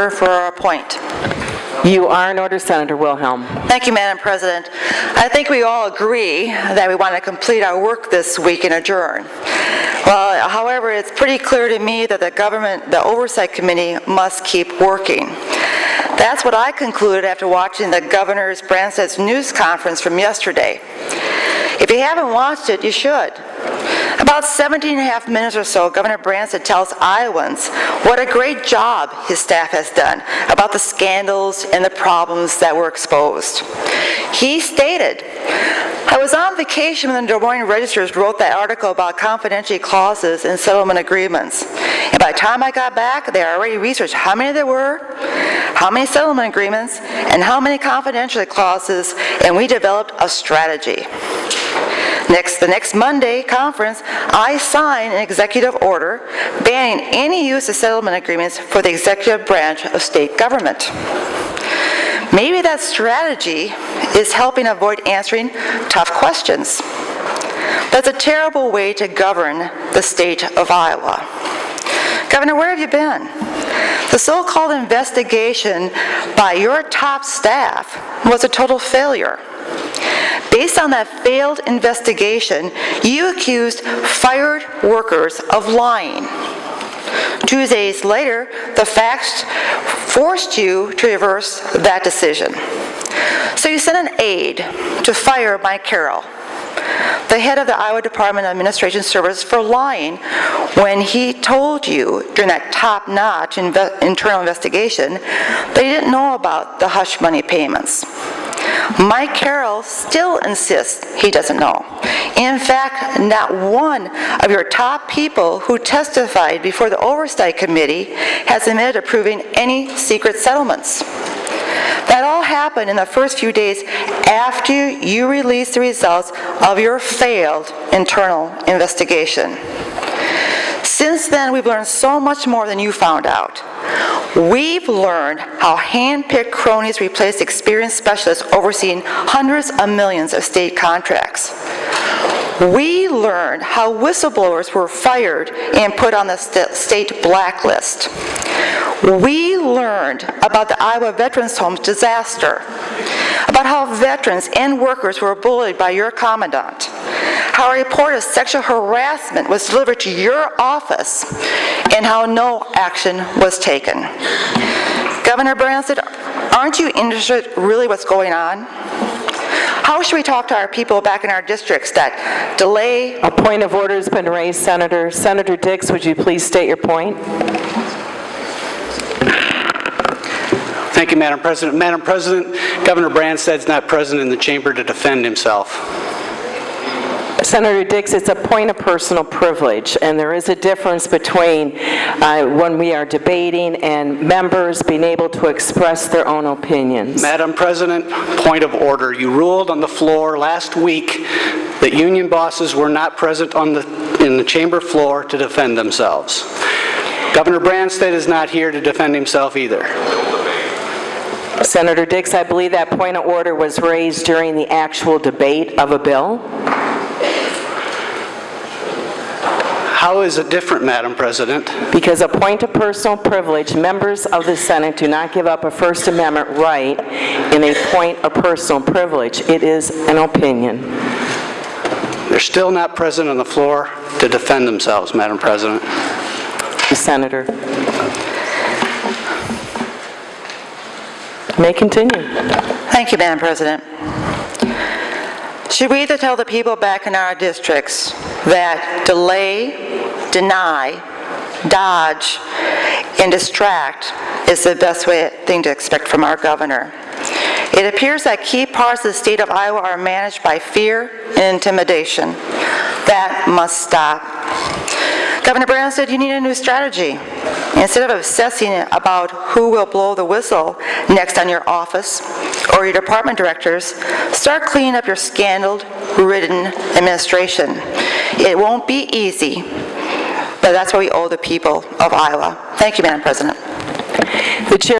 order for a point. You are in order, Senator Wilhelm. Thank you, Madam President. I think we all agree that we want to complete our work this week and adjourn. Well, however, it's pretty clear to me that the Oversight Committee must keep working. That's what I concluded after watching the Governor Branstad's news conference from yesterday. If you haven't watched it, you should. About 17.5 minutes or so, Governor Branstad tells Iowans what a great job his staff has done about the scandals and the problems that were exposed. He stated, "I was on vacation when the Des Moines Register wrote that article about confidentiality clauses in settlement agreements. And by the time I got back, they already researched how many there were, how many settlement agreements, and how many confidentiality clauses, and we developed a strategy." The next Monday conference, I signed an executive order banning any use of settlement agreements for the executive branch of state government. Maybe that strategy is helping avoid answering tough questions. That's a terrible way to govern the state of Iowa. Governor, where have you been? The so-called investigation by your top staff was a total failure. Based on that failed investigation, you accused fired workers of lying. 2 days later, the facts forced you to reverse that decision. So you sent an aide to fire Mike Carroll, the head of the Iowa Department of Administration Service, for lying when he told you during that top-notch internal investigation that he didn't know about the hush money payments. Mike Carroll still insists he doesn't know. In fact, not one of your top people who testified before the Oversight Committee has admitted approving any secret settlements. That all happened in the first few days after you released the results of your failed internal investigation. Since then, we've learned so much more than you found out. We've learned how hand-picked cronies replaced experienced specialists overseeing hundreds of millions of state contracts. We learned how whistleblowers were fired and put on the state blacklist. We learned about the Iowa Veterans Homes disaster, about how veterans and workers were bullied by your commandant, how a report of sexual harassment was delivered to your office, and how no action was taken. Governor Branstad, aren't you interested really what's going on? How should we talk to our people back in our districts that delay? A point of order has been raised, Senator. Senator Dix, would you please state your point? Thank you, Madam President. Madam President, Governor Branstad is not present in the chamber to defend himself. Senator Dix, it's a point of personal privilege, and there is a difference between when we are debating and members being able to express their own opinions. Madam President, point of order. You ruled on the floor last week that union bosses were not present in the chamber floor to defend themselves. Governor Branstad is not here to defend himself either. Senator Dix, I believe that point of order was raised during the actual debate of a bill. How is it different, Madam President? Because a point of personal privilege, members of the Senate do not give up a First Amendment right in a point of personal privilege. It is an opinion. They're still not present on the floor to defend themselves, Madam President. Senator. May continue. Thank you, Madam President. Should we either tell the people back in our districts that delay, deny, dodge, and distract is the best thing to expect from our governor? It appears that key parts of the state of Iowa are managed by fear and intimidation. That must stop. Governor Branstad, you need a new strategy. Instead of obsessing about who will blow the whistle next on your office or your department directors, start cleaning up your scandal-ridden administration. It won't be easy, but that's what we owe the people of Iowa. Thank you, Madam President. The chair